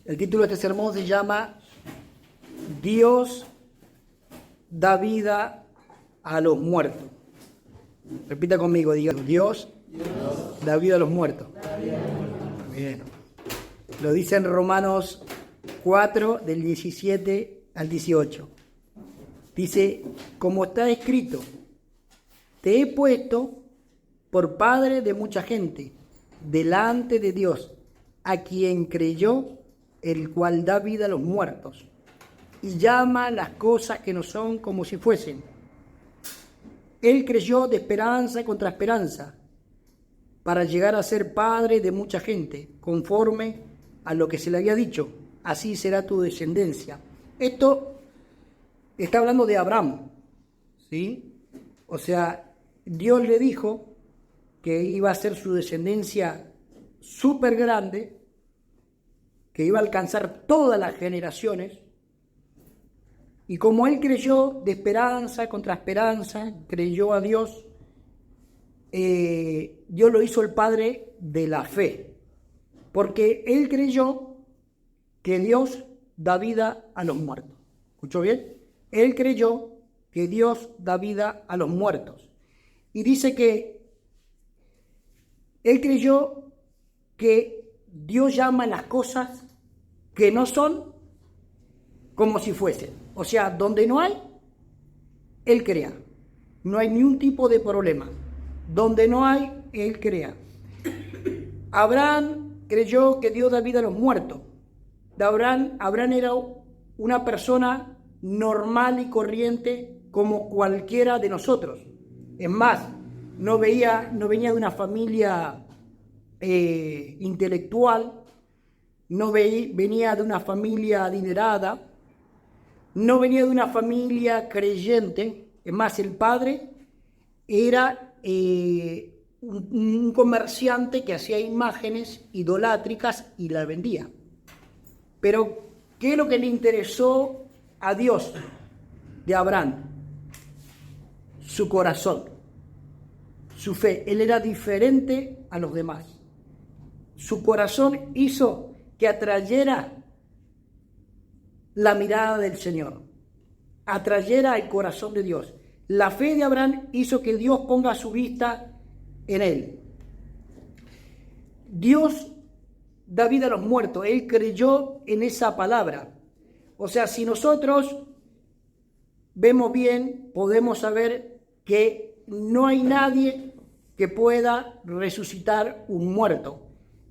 El título de este sermón se llama Dios da vida a los muertos. Repita conmigo, diga, Dios da vida a los muertos. Bien. Lo dice en Romanos 4, del 17 al 18. Dice, como está escrito, te he puesto por padre de mucha gente, delante de Dios, a quien creyó, el cual da vida a los muertos, y llama las cosas que no son como si fuesen. Él creyó de esperanza contra esperanza, para llegar a ser padre de mucha gente, conforme a lo que se le había dicho, así será tu descendencia. Esto está hablando de Abraham, ¿sí? O sea, Dios le dijo que iba a ser su descendencia súper grande, que iba a alcanzar todas las generaciones, y como él creyó de esperanza contra esperanza, creyó a Dios, Dios lo hizo el padre de la fe, porque él creyó que Dios da vida a los muertos. ¿Escuchó bien? Él creyó que Dios da vida a los muertos. Y dice que él creyó que Dios llama las cosas que no son como si fuesen. O sea, donde no hay, Él crea. No hay ni un tipo de problema. Donde no hay, Él crea. Abraham creyó que Dios da vida a los muertos. Abraham era una persona normal y corriente como cualquiera de nosotros. Es más, no venía de una familia intelectual, no venía de una familia adinerada, no venía de una familia creyente. Es más, el padre era un comerciante que hacía imágenes idolátricas y las vendía. Pero, ¿qué es lo que le interesó a Dios de Abraham? Su corazón, su fe. Él era diferente a los demás. Su corazón hizo que atrayera la mirada del Señor, atrayera el corazón de Dios. La fe de Abraham hizo que Dios ponga su vista en él. Dios da vida a los muertos. Él creyó en esa palabra. O sea, si nosotros vemos bien, podemos saber que no hay nadie que pueda resucitar un muerto,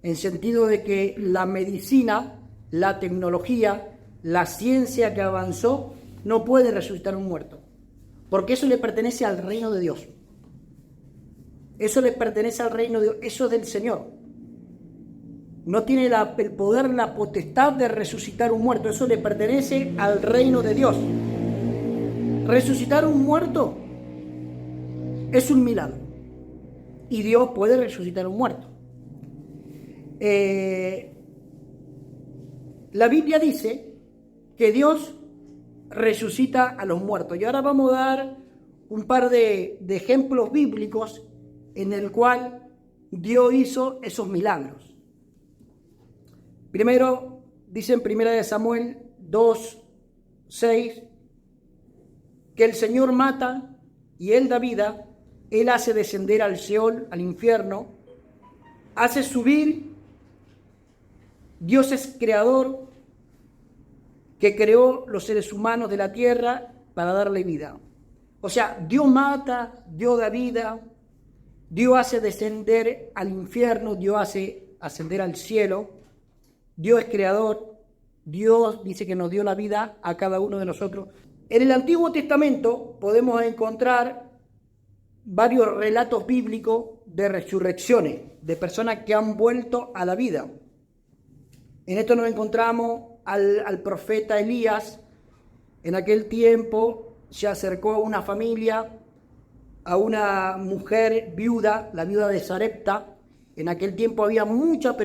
en sentido de que la medicina, la tecnología, la ciencia que avanzó no puede resucitar un muerto, porque eso le pertenece al reino de Dios. Eso le pertenece al reino de Dios, eso es del Señor. No tiene el poder, la potestad de resucitar un muerto, eso le pertenece al reino de Dios. Resucitar un muerto es un milagro, y Dios puede resucitar un muerto. La Biblia dice que Dios resucita a los muertos. Y ahora vamos a dar un par de ejemplos bíblicos en el cual Dios hizo esos milagros. Primero, dice en 1 Samuel 2:6, que el Señor mata y Él da vida, Él hace descender al Seol, al infierno, hace subir. Dios es creador, que creó los seres humanos de la tierra para darle vida. O sea, Dios mata, Dios da vida, Dios hace descender al infierno, Dios hace ascender al cielo. Dios es creador, Dios dice que nos dio la vida a cada uno de nosotros. En el Antiguo Testamento podemos encontrar varios relatos bíblicos de resurrecciones, de personas que han vuelto a la vida. En esto nos encontramos al profeta Elías. En aquel tiempo se acercó a una familia, a una mujer viuda, la viuda de Sarepta. En aquel tiempo había mucha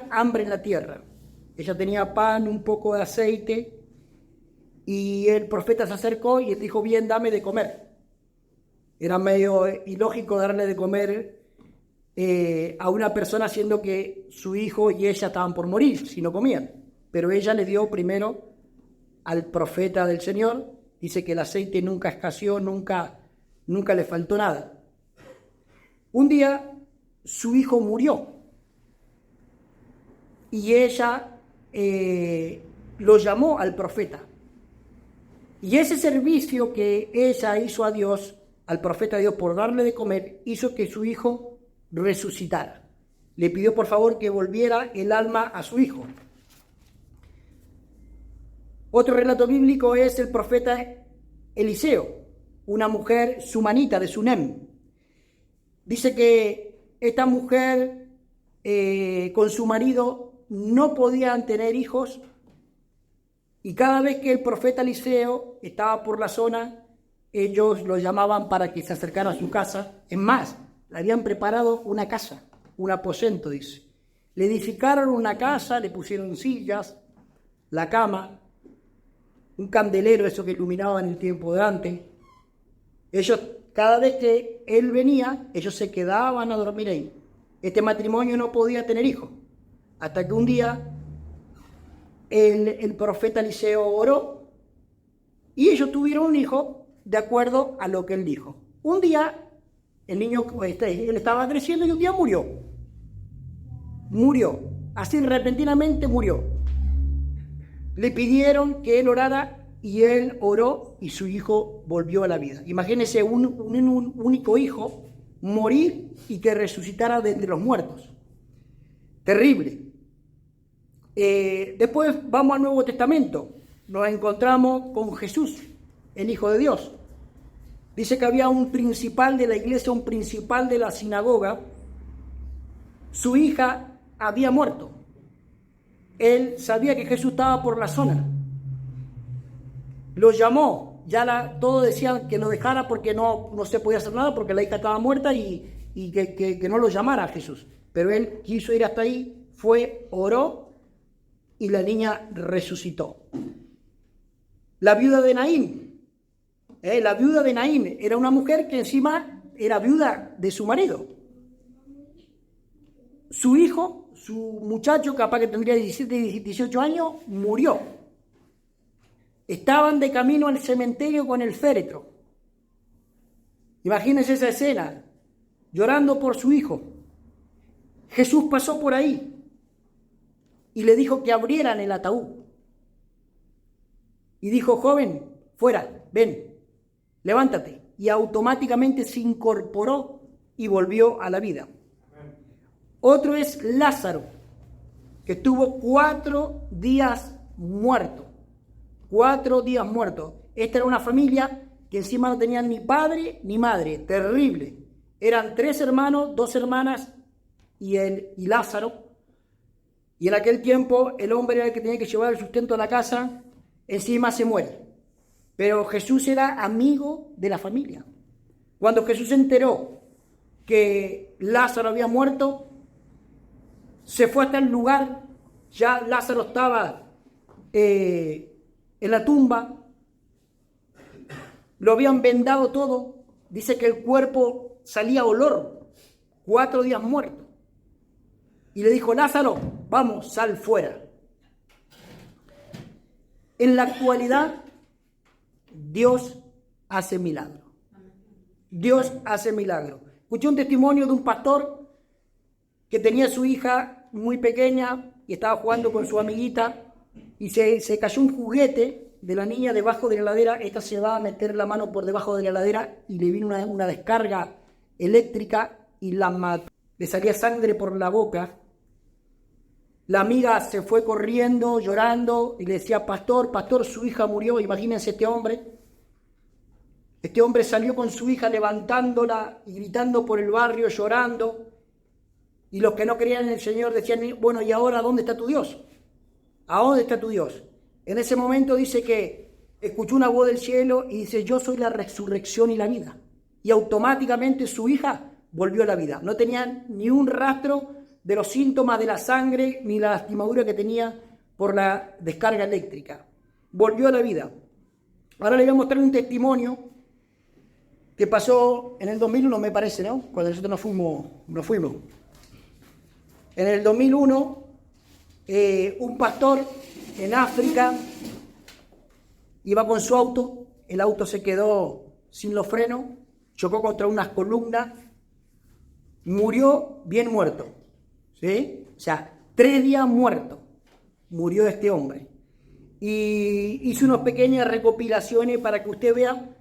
hambre en la tierra. Ella tenía pan, un poco de aceite, y el profeta se acercó y él dijo, bien, dame de comer. Era medio ilógico darle de comer a una persona siendo que su hijo y ella estaban por morir si no comían. pero ella le dio primero al profeta del Señor. Dice que el aceite nunca escaseó, nunca le faltó nada. Un día su hijo murió y ella lo llamó al profeta. Y ese servicio que ella hizo a Dios, al profeta de Dios, por darle de comer, hizo que su hijo resucitara. Le pidió por favor que volviera el alma a su hijo. Otro relato bíblico es el profeta Eliseo, una mujer sumanita de Sunem. Dice que esta mujer con su marido no podían tener hijos, y cada vez que el profeta Eliseo estaba por la zona, ellos lo llamaban para que se acercara a su casa. Es más, le habían preparado una casa, un aposento, dice. Le edificaron una casa, le pusieron sillas, la cama, un candelero, eso que iluminaba en el tiempo de antes. Ellos, cada vez que él venía, ellos se quedaban a dormir ahí. Este matrimonio no podía tener hijos, hasta que un día el profeta Eliseo oró y ellos tuvieron un hijo de acuerdo a lo que él dijo. Un día el niño, él estaba creciendo y un día murió, así repentinamente murió. Le pidieron que él orara y él oró y su hijo volvió a la vida. Imagínense un único hijo morir y que resucitara de entre los muertos. Terrible. Después vamos al Nuevo Testamento. Nos encontramos con Jesús, el Hijo de Dios. Dice que había un principal de la iglesia, un principal de la sinagoga. Su hija había muerto. Él sabía que Jesús estaba por la zona. Lo llamó. Todos decían que lo dejara porque no se podía hacer nada, porque la hija estaba muerta y que no lo llamara a Jesús. Pero él quiso ir hasta ahí, fue, oró y la niña resucitó. La viuda de Naín. La viuda de Naín era una mujer que encima era viuda de su marido. Su hijo, su muchacho, capaz que tendría 17, 18 años, murió. Estaban de camino al cementerio con el féretro. Imagínense esa escena, llorando por su hijo. Jesús pasó por ahí y le dijo que abrieran el ataúd. Y dijo: joven, fuera, ven, levántate. Y automáticamente se incorporó y volvió a la vida. Otro es Lázaro, que estuvo 4 días muerto. 4 días muerto. Esta era una familia que encima no tenían ni padre ni madre. Terrible. Eran 3 hermanos, 2 hermanas y Lázaro. Y en aquel tiempo el hombre era el que tenía que llevar el sustento a la casa. Encima se muere. Pero Jesús era amigo de la familia. Cuando Jesús se enteró que Lázaro había muerto, se fue hasta el lugar. Ya Lázaro estaba en la tumba. Lo habían vendado todo. Dice que el cuerpo salía olor. 4 días muerto. Y le dijo: Lázaro, vamos, sal fuera. En la actualidad, Dios hace milagros. Dios hace milagros. Escuché un testimonio de un pastor que tenía a su hija muy pequeña y estaba jugando con su amiguita y se cayó un juguete de la niña debajo de la heladera. Esta se va a meter la mano por debajo de la heladera y le vino una descarga eléctrica y la mató. Le salía sangre por la boca. La amiga se fue corriendo, llorando, y le decía: pastor, su hija murió. Imagínense este hombre. Este hombre salió con su hija levantándola y gritando por el barrio, llorando. Y los que no creían en el Señor decían: bueno, ¿y ahora dónde está tu Dios? ¿A dónde está tu Dios? En ese momento dice que escuchó una voz del cielo y dice: yo soy la resurrección y la vida. Y automáticamente su hija volvió a la vida. No tenía ni un rastro de los síntomas de la sangre ni la lastimadura que tenía por la descarga eléctrica. Volvió a la vida. Ahora le voy a mostrar un testimonio que pasó en el 2001, me parece, ¿no? Cuando nosotros nos fuimos. En el 2001 un pastor en África iba con su auto, el auto se quedó sin los frenos, chocó contra unas columnas, murió bien muerto, ¿sí? O sea, 3 días muerto murió este hombre. Y hice unas pequeñas recopilaciones para que usted vea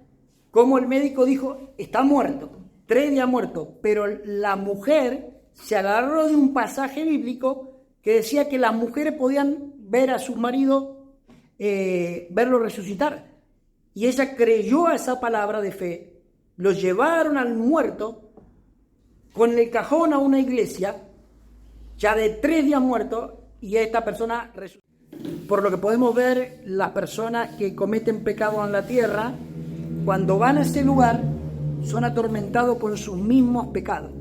cómo el médico dijo, está muerto, 3 días muerto, pero la mujer se agarró de un pasaje bíblico que decía que las mujeres podían ver a sus maridos, verlo resucitar. Y ella creyó a esa palabra de fe, lo llevaron al muerto con el cajón a una iglesia, ya de 3 días muerto, y esta persona resucitó. Por lo que podemos ver, las personas que cometen pecado en la tierra, cuando van a ese lugar, son atormentados con sus mismos pecados,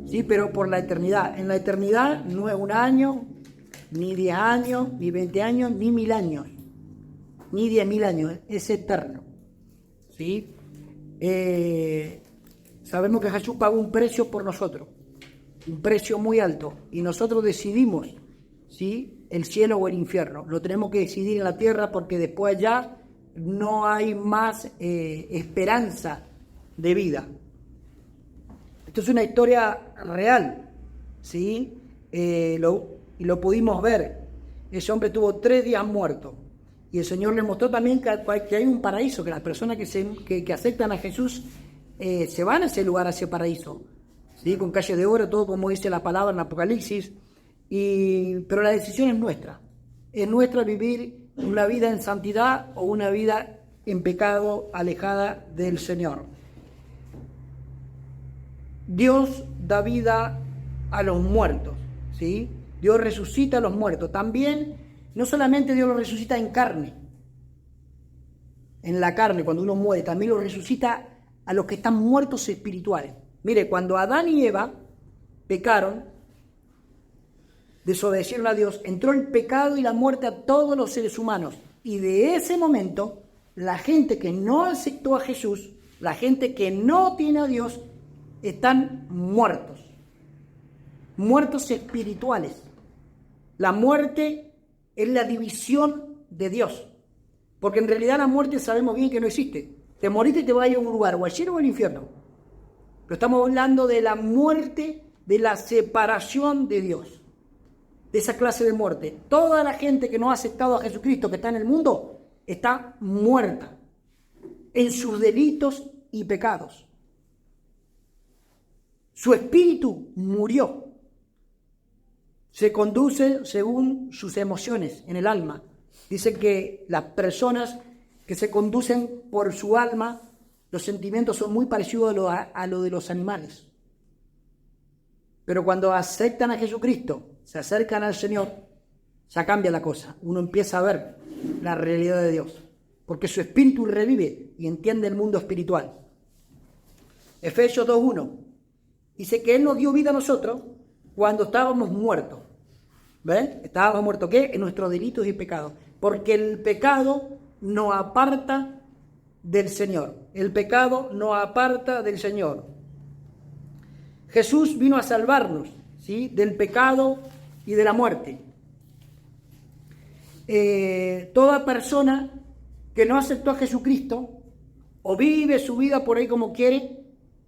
¿sí? Pero por la eternidad. En la eternidad no es 1 año, ni 10 años, ni 20 años, ni 1000 años, ni 10.000 años, es eterno, ¿sí? Sabemos que Jesús pagó un precio por nosotros, un precio muy alto, y nosotros decidimos, ¿sí?, el cielo o el infierno. Lo tenemos que decidir en la tierra, porque después ya no hay más esperanza de vida. Esto es una historia real, ¿sí? Y lo pudimos ver. Ese hombre tuvo 3 días muerto, y el Señor le mostró también que hay un paraíso, que las personas que aceptan a Jesús se van a ese lugar, a ese paraíso, ¿sí? Con calle de oro, todo como dice la palabra en Apocalipsis. Pero la decisión es nuestra vivir una vida en santidad o una vida en pecado, alejada del Señor. Dios da vida a los muertos, ¿sí? Dios resucita a los muertos. También, no solamente Dios los resucita en carne, en la carne, cuando uno muere, también los resucita a los que están muertos espirituales. Mire, cuando Adán y Eva pecaron, desobedecieron a Dios, entró el pecado y la muerte a todos los seres humanos. Y de ese momento, la gente que no aceptó a Jesús, la gente que no tiene a Dios, están muertos. Muertos espirituales. La muerte es la división de Dios. Porque en realidad la muerte sabemos bien que no existe. Te moriste y te vas a ir a un lugar, o al cielo o al infierno. Pero estamos hablando de la muerte, de la separación de Dios. De esa clase de muerte. Toda la gente que no ha aceptado a Jesucristo, que está en el mundo, está muerta en sus delitos y pecados. Su espíritu murió. Se conduce según sus emociones en el alma. Dice que las personas que se conducen por su alma, los sentimientos son muy parecidos a lo de los animales. Pero cuando aceptan a Jesucristo, se acercan al Señor, ya cambia la cosa. Uno empieza a ver la realidad de Dios, porque su espíritu revive y entiende el mundo espiritual. Efesios 2:1 dice que Él nos dio vida a nosotros cuando estábamos muertos. ¿Ves? Estábamos muertos, ¿qué? En nuestros delitos y pecados. Porque el pecado nos aparta del Señor. El pecado nos aparta del Señor. Jesús vino a salvarnos, ¿sí?, del pecado y de la muerte. Toda persona que no aceptó a Jesucristo o vive su vida por ahí como quiere,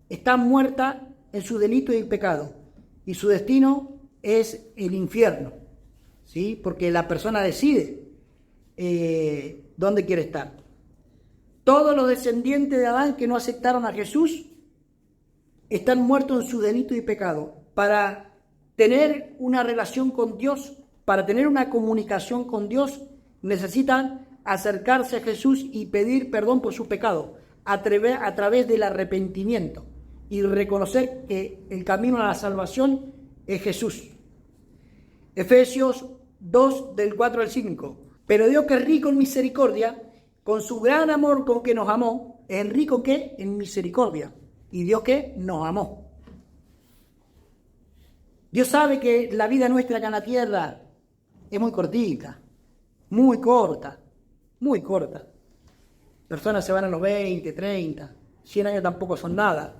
está muerta en su delito y pecado. Y su destino es el infierno, ¿sí? Porque la persona decide dónde quiere estar. Todos los descendientes de Adán que no aceptaron a Jesús están muertos en su delito y pecado. Para tener una relación con Dios, para tener una comunicación con Dios, necesitan acercarse a Jesús y pedir perdón por su pecado a través del arrepentimiento y reconocer que el camino a la salvación es Jesús. Efesios 2, del 4 al 5. Pero Dios, que es rico en misericordia, con su gran amor con que nos amó, ¿es rico qué? En misericordia. Y Dios que nos amó. Dios sabe que la vida nuestra acá en la tierra es muy cortita, muy corta, muy corta. Personas se van a los 20, 30, 100 años tampoco son nada.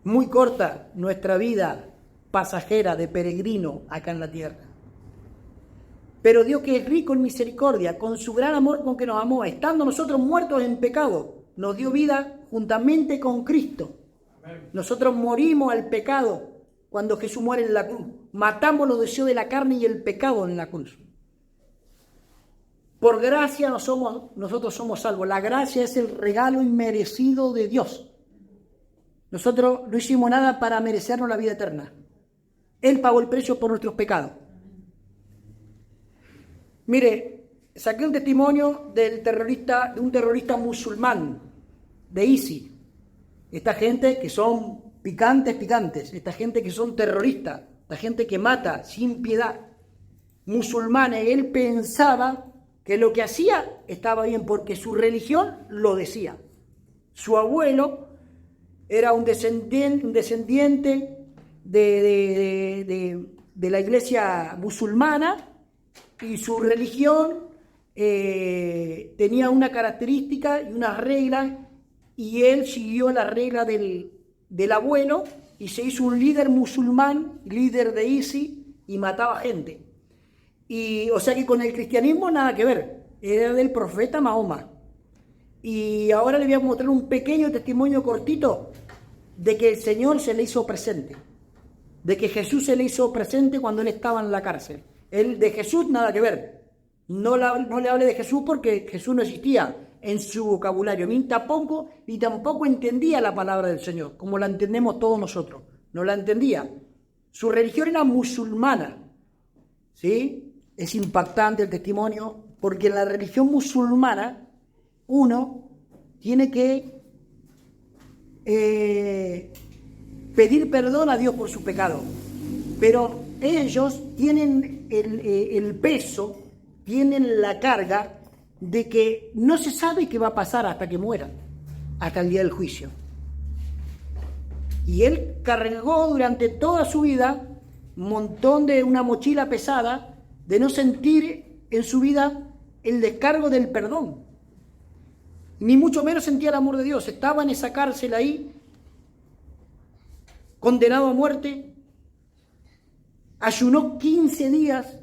Muy corta nuestra vida pasajera de peregrino acá en la tierra. Pero Dios, que es rico en misericordia, con su gran amor con que nos amó, estando nosotros muertos en pecado, nos dio vida juntamente con Cristo. Nosotros morimos al pecado cuando Jesús muere en la cruz. Matamos los deseos de la carne y el pecado en la cruz. Por gracia nosotros somos salvos. La gracia es el regalo inmerecido de Dios. Nosotros no hicimos nada para merecernos la vida eterna. Él pagó el precio por nuestros pecados. Mire, saqué un testimonio de un terrorista musulmán, de ISIS. Esta gente que son picantes, esta gente que son terroristas, esta gente que mata sin piedad, musulmanes. Él pensaba que lo que hacía estaba bien porque su religión lo decía. Su abuelo era un descendiente de la iglesia musulmana, y su religión tenía una característica y unas reglas, y él siguió la regla del abuelo y se hizo un líder musulmán, líder de ISIS, y mataba gente. Y o sea que con el cristianismo nada que ver, era del profeta Mahoma. Y ahora le voy a mostrar un pequeño testimonio cortito de que el Señor se le hizo presente, de que Jesús se le hizo presente cuando él estaba en la cárcel. Él de Jesús nada que ver, no le hable de Jesús porque Jesús no existía en su vocabulario, ni tampoco entendía la palabra del Señor, como la entendemos todos nosotros, no la entendía. Su religión era musulmana, ¿sí? Es impactante el testimonio, porque en la religión musulmana uno tiene que pedir perdón a Dios por su pecado, pero ellos tienen el peso, tienen la carga de que no se sabe qué va a pasar hasta que mueran, hasta el día del juicio. Y él cargó durante toda su vida una mochila pesada de no sentir en su vida el descargo del perdón, ni mucho menos sentía el amor de Dios. Estaba en esa cárcel ahí, condenado a muerte, ayunó 15 días.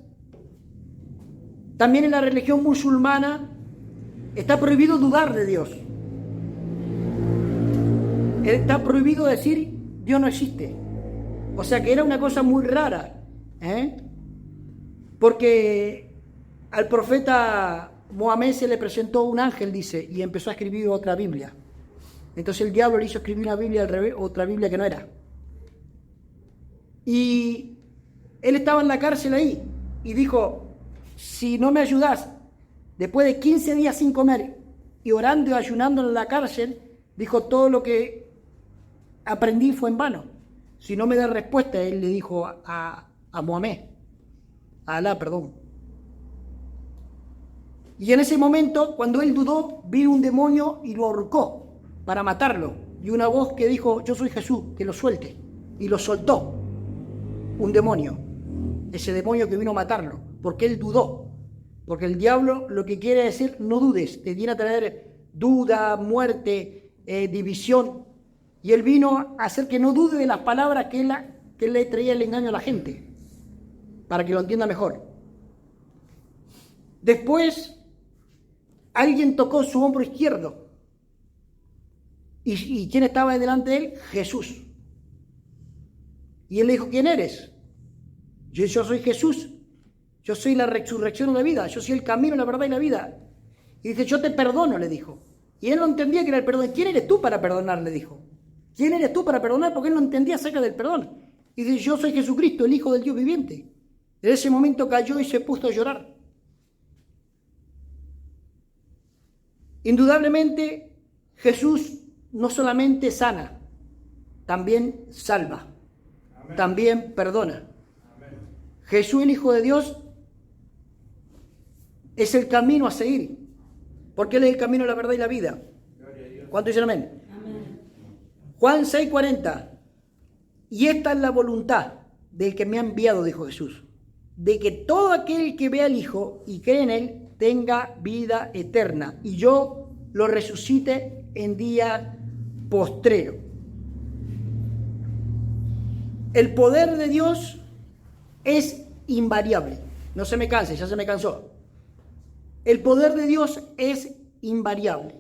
También en la religión musulmana está prohibido dudar de Dios. Está prohibido decir Dios no existe. O sea que era una cosa muy rara, porque al profeta Mohamed se le presentó un ángel, dice, y empezó a escribir otra Biblia. Entonces el diablo le hizo escribir una Biblia al revés, otra Biblia que no era. Y él estaba en la cárcel ahí y dijo: si no me ayudás, después de 15 días sin comer y orando y ayunando en la cárcel, dijo, todo lo que aprendí fue en vano. Si no me da respuesta, él le dijo a Mohamed, a Alá, perdón. Y en ese momento, cuando él dudó, vino un demonio y lo ahorcó para matarlo. Y una voz que dijo: yo soy Jesús, que lo suelte. Y lo soltó un demonio, ese demonio que vino a matarlo, porque él dudó. Porque el diablo lo que quiere decir, no dudes, te viene a traer duda, muerte, división. Y él vino a hacer que no dude de las palabras que él le traía el engaño a la gente, para que lo entienda mejor. Después, alguien tocó su hombro izquierdo. ¿Y quién estaba delante de él? Jesús. Y él le dijo: ¿quién eres? Yo soy Jesús. Yo soy la resurrección y la vida. Yo soy el camino, la verdad y la vida. Y dice: yo te perdono, le dijo. Y él no entendía que era el perdón. ¿Quién eres tú para perdonar?, le dijo. ¿Quién eres tú para perdonar? Porque él no entendía acerca del perdón. Y dice: yo soy Jesucristo, el Hijo del Dios viviente. En ese momento cayó y se puso a llorar. Indudablemente, Jesús no solamente sana, también salva. Amén. También perdona. Amén. Jesús, el Hijo de Dios, es el camino a seguir, porque Él es el camino, la verdad y la vida. ¿Cuánto dicen amén? Amén. Juan 6:40. Y esta es la voluntad del que me ha enviado, dijo Jesús, de que todo aquel que vea al Hijo y cree en Él tenga vida eterna, y yo lo resucite en día postrero. El poder de Dios es invariable. No se me canse, ya se me cansó. El poder de Dios es invariable.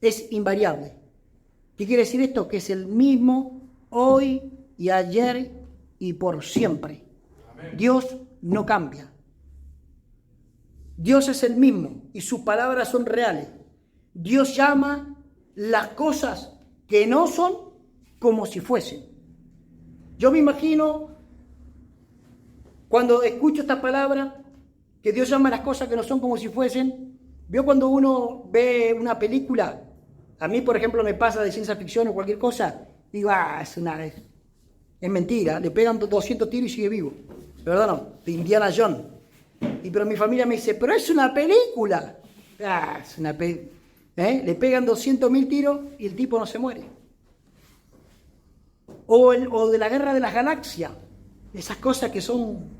Es invariable. ¿Qué quiere decir esto? Que es el mismo hoy y ayer y por siempre. Amén. Dios no cambia. Dios es el mismo y sus palabras son reales. Dios llama las cosas que no son como si fuesen. Yo me imagino cuando escucho esta palabra que Dios llama las cosas que no son como si fuesen. Veo cuando uno ve una película, a mí por ejemplo me pasa de ciencia ficción o cualquier cosa, digo, es mentira, le pegan 200 tiros y sigue vivo. De verdad no, de Indiana Jones. Pero mi familia me dice, pero es una película. Es una le pegan 200.000 tiros y el tipo no se muere. O de la Guerra de las Galaxias, esas cosas que son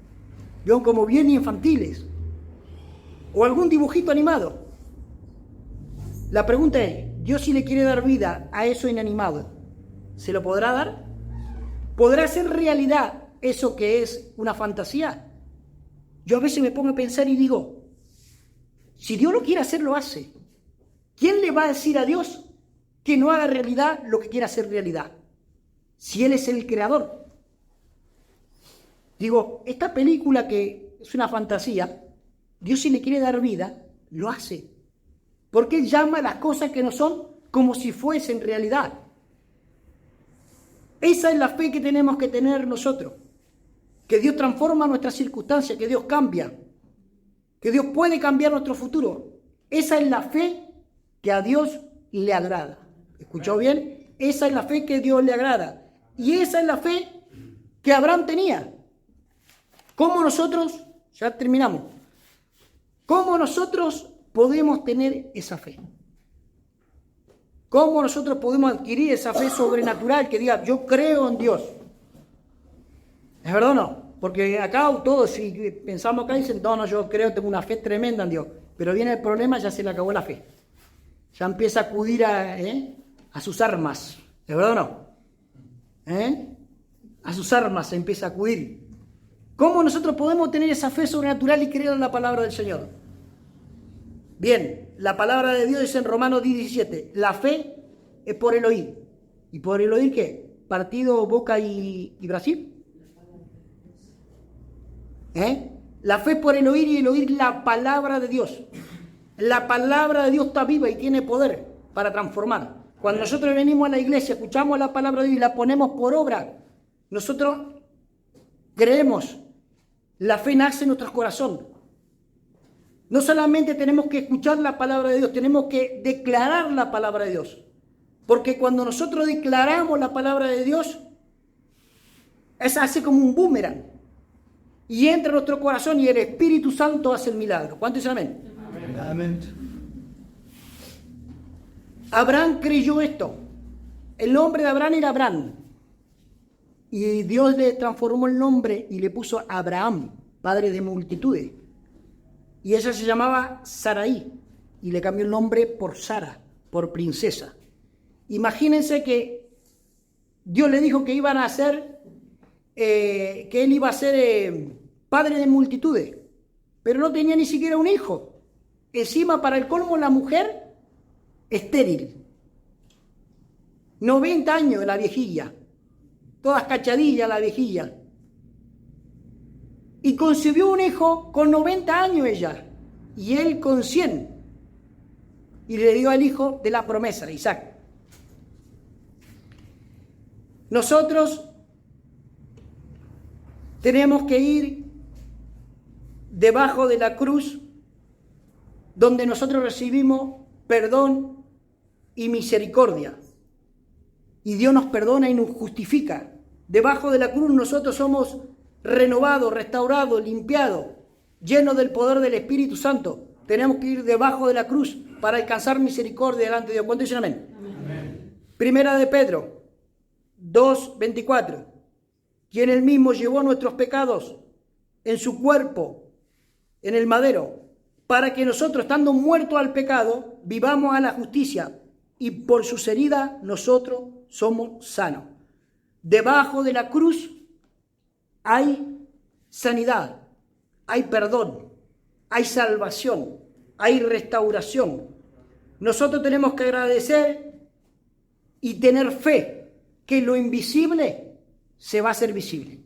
como bien infantiles. O algún dibujito animado. La pregunta es, Dios si le quiere dar vida a eso inanimado, ¿se lo podrá dar? ¿Podrá ser realidad eso que es una fantasía? Yo a veces me pongo a pensar y digo, si Dios lo quiere hacer, lo hace. ¿Quién le va a decir a Dios que no haga realidad lo que quiere hacer realidad? Si Él es el creador. Digo, esta película que es una fantasía, Dios si le quiere dar vida, lo hace. Porque Él llama a las cosas que no son como si fuesen realidad. Esa es la fe que tenemos que tener nosotros. Que Dios transforma nuestras circunstancias, que Dios cambia. Que Dios puede cambiar nuestro futuro. Esa es la fe que a Dios le agrada. ¿Escuchó bien? Esa es la fe que a Dios le agrada. Y esa es la fe que Abraham tenía. ¿Cómo nosotros, ya terminamos, cómo nosotros podemos tener esa fe? ¿Cómo nosotros podemos adquirir esa fe sobrenatural que diga, yo creo en Dios? ¿Es verdad o no? Porque acá todos, si pensamos acá, dicen, no, yo creo, tengo una fe tremenda en Dios. Pero viene el problema, ya se le acabó la fe. Ya empieza a acudir a sus armas. ¿Es verdad o no? A sus armas se empieza a acudir. ¿Cómo nosotros podemos tener esa fe sobrenatural y creer en la palabra del Señor? Bien, la palabra de Dios dice en Romanos 10:17, la fe es por el oír. ¿Y por el oír qué? ¿Partido Boca y Brasil? La fe es por el oír y el oír la palabra de Dios. La palabra de Dios está viva y tiene poder para transformar. Cuando nosotros venimos a la iglesia, escuchamos la palabra de Dios y la ponemos por obra, nosotros creemos. La fe nace en nuestro corazón. No solamente tenemos que escuchar la palabra de Dios, tenemos que declarar la palabra de Dios. Porque cuando nosotros declaramos la palabra de Dios, es así como un boomerang. Y entra en nuestro corazón y el Espíritu Santo hace el milagro. ¿Cuántos dicen amén? Amén. Amén. Abraham creyó esto. El nombre de Abraham era Abraham. Y Dios le transformó el nombre y le puso Abraham, padre de multitudes. Y ella se llamaba Sarai. Y le cambió el nombre por Sara, por princesa. Imagínense que Dios le dijo que iban a ser, que él iba a ser padre de multitudes. Pero no tenía ni siquiera un hijo. Encima, para el colmo, la mujer estéril. 90 años de la viejilla. Todas cachadillas la viejilla. Y concibió un hijo con 90 años ella. Y él con 100. Y le dio al hijo de la promesa, Isaac. Nosotros tenemos que ir debajo de la cruz donde nosotros recibimos perdón y misericordia. Y Dios nos perdona y nos justifica. Debajo de la cruz nosotros somos renovados, restaurados, limpiados, llenos del poder del Espíritu Santo. Tenemos que ir debajo de la cruz para alcanzar misericordia delante de Dios. ¿Cuántos dicen amén? Amén. Primera de Pedro 2:24. Quien él mismo llevó nuestros pecados en su cuerpo, en el madero, para que nosotros, estando muertos al pecado, vivamos a la justicia, y por sus heridas nosotros somos sanos. Debajo de la cruz hay sanidad, hay perdón, hay salvación, hay restauración. Nosotros tenemos que agradecer y tener fe que lo invisible se va a hacer visible.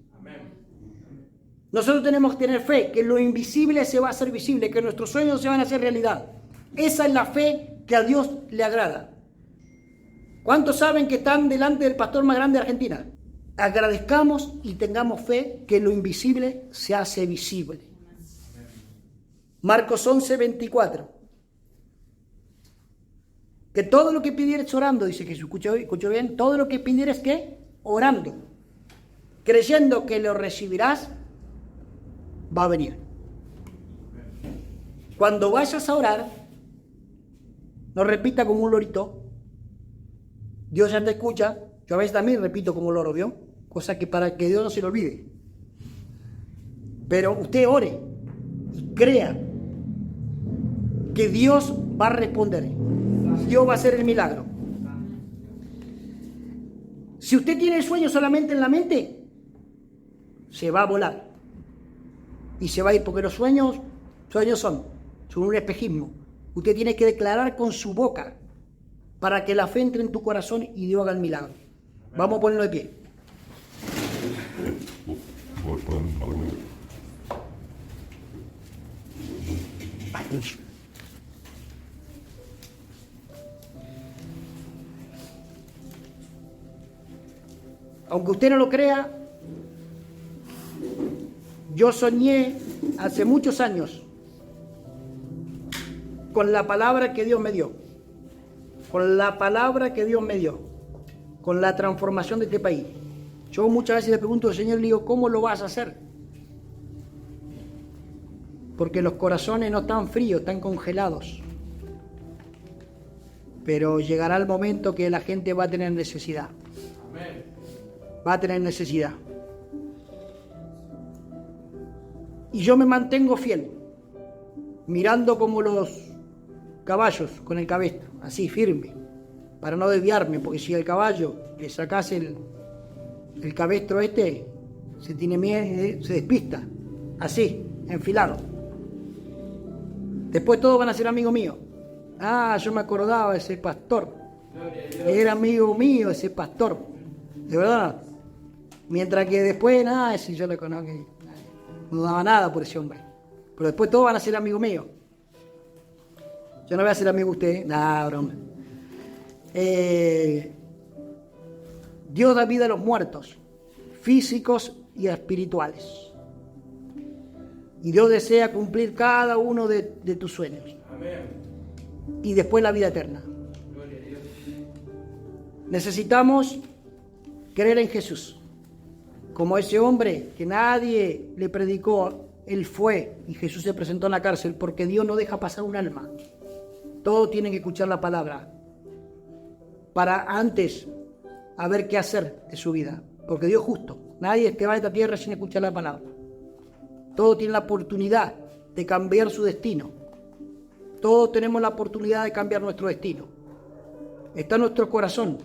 Nosotros tenemos que tener fe que lo invisible se va a hacer visible, que nuestros sueños se van a hacer realidad. Esa es la fe que a Dios le agrada. ¿Cuántos saben que están delante del pastor más grande de Argentina? Agradezcamos y tengamos fe que lo invisible se hace visible. Marcos 11:24. Que todo lo que pidieres orando, dice Jesús, escuchó bien, todo lo que pidieres, ¿qué? Orando. Creyendo que lo recibirás, va a venir. Cuando vayas a orar, no repita como un lorito. Dios ya te escucha. Yo a veces también repito como loro, ¿vio? Cosa que para que Dios no se lo olvide. Pero usted ore y crea que Dios va a responder. Dios va a hacer el milagro. Si usted tiene el sueño solamente en la mente, se va a volar. Y se va a ir, porque los sueños son un espejismo. Usted tiene que declarar con su boca para que la fe entre en tu corazón y Dios haga el milagro. Vamos a ponerlo de pie. Aunque usted no lo crea, yo soñé hace muchos años con la palabra que Dios me dio, con la palabra que Dios me dio, con la transformación de este país. Yo muchas veces le pregunto al Señor, le digo, ¿cómo lo vas a hacer? Porque los corazones no están fríos, están congelados. Pero llegará el momento que la gente va a tener necesidad. Va a tener necesidad. Y yo me mantengo fiel, mirando como los caballos con el cabestro, así firme, para no desviarme, porque si al caballo le sacase el cabestro se tiene miedo, se despista, así, enfilado. Después todos van a ser amigos míos. Ah, yo me acordaba de ese pastor. Era amigo mío ese pastor. De verdad. Mientras que después, nada, ese yo lo conozco. No daba nada por ese hombre. Pero después todos van a ser amigos míos. Yo no voy a ser amigo de usted. Nada, broma. Dios da vida a los muertos, físicos y espirituales. Y Dios desea cumplir cada uno de tus sueños. Amén. Y después la vida eterna. Gloria a Dios. Necesitamos creer en Jesús. Como ese hombre que nadie le predicó, él fue y Jesús se presentó en la cárcel, porque Dios no deja pasar un alma. Todos tienen que escuchar la palabra para antes a ver qué hacer de su vida, porque Dios es justo. Nadie que va a esta tierra sin escuchar la palabra. Todos tienen la oportunidad de cambiar su destino. Todos tenemos la oportunidad de cambiar nuestro destino. Está en nuestro corazón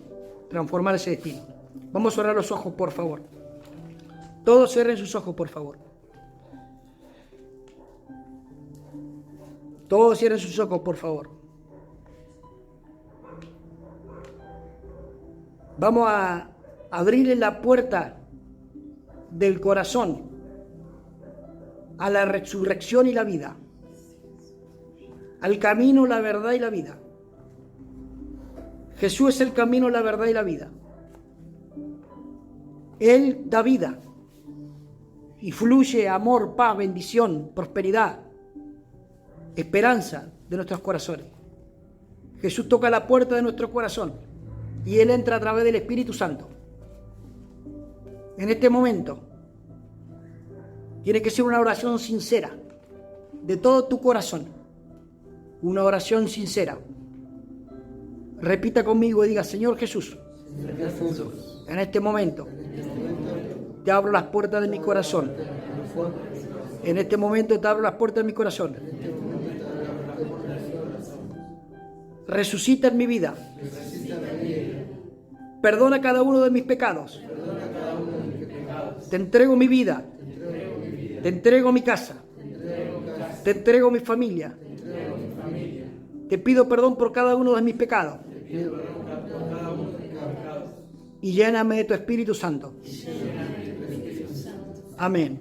transformar ese destino. Vamos a cerrar los ojos, por favor. Todos cierren sus ojos, por favor. Todos cierren sus ojos, por favor. Vamos a abrirle la puerta del corazón a la resurrección y la vida, al camino, la verdad y la vida. Jesús es el camino, la verdad y la vida. Él da vida y fluye amor, paz, bendición, prosperidad, esperanza de nuestros corazones. Jesús toca la puerta de nuestro corazón y Él entra a través del Espíritu Santo. En este momento tiene que ser una oración sincera, de todo tu corazón, una oración sincera. Repita conmigo y diga: Señor Jesús, en este momento te abro las puertas de mi corazón. En este momento te abro las puertas de mi corazón. Resucita en mi vida. Perdona cada uno de mis pecados. Te entrego mi vida. Te entrego mi casa. Te entrego mi familia. Te pido perdón por cada uno de mis pecados. Y lléname de tu Espíritu Santo. Amén.